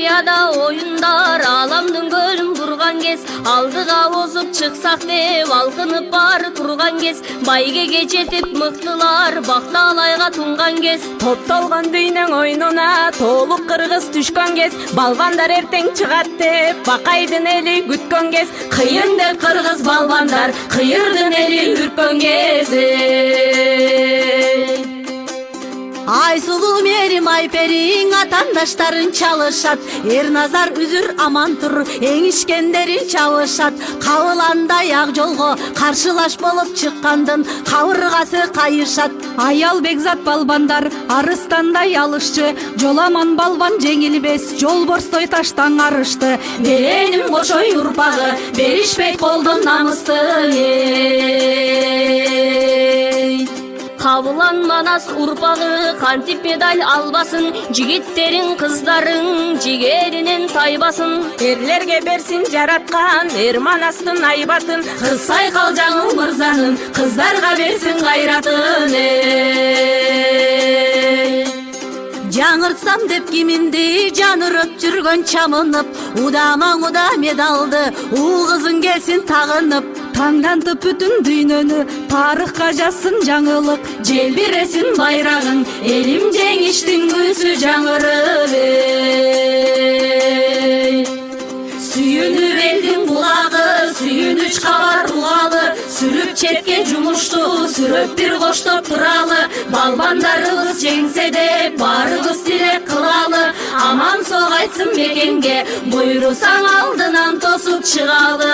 Олимпиада ойындар аламдың көлүн бурган кез, алдыга озуп чыксак деп алкынып бары турган кез, байгеге жетип мыктылар бакталайга тунган кез, топтолгон дүйнөң ойнуна толук кыргыз түшкөн кез, балбандар эртең чыгат деп бакайдын эли күткөн кез, кыйын деп кыргыз балбандар кыйырдын эли үрккөн кез. Айсулуу Мерим Айпериң атандаштарын чалышат, Эрназар үзүр аман тур эңишкендерин чабышат. Кабыландай ак жолго каршылаш болуп чыккандын кабыргасы кайышат. Аял Бекзат балбандар арыстандай алышчы, жоламан балбан жеңилбес, жолборстой таштан арышты. Береним кошой урпагы беришпейт колдон намысты. Кабылан Манас урпагы кантип медаль албасын, жигиттерин кыздарын жигеринен тайбасын. Эрлерге берсин жараткан эр Манастын айбатын, Кыз сайкал жаңыл мырзанын кыздарга берсин кайратын. Жаңыртсам деп киминди жанырып жүргөн чамынып, удамаң уда медалды уул кызың келсин тагынып. таңдантып бүтүн дүйнөнү тарыхка жазсын жаңылык, Желбиресин байрагын элим жеңиштин күсү жаңырып. Сүйүнүп элдин кулагы сүйүнүч кабар угалы, сүрүп четке жумушту сүрөп бир коштоп туралы. Балбандарыбыз жеңсе деп баарыбыз тилек кылалы, аман соо кайтсын мекенге буйрусаң алдынан тосуп чыгалы.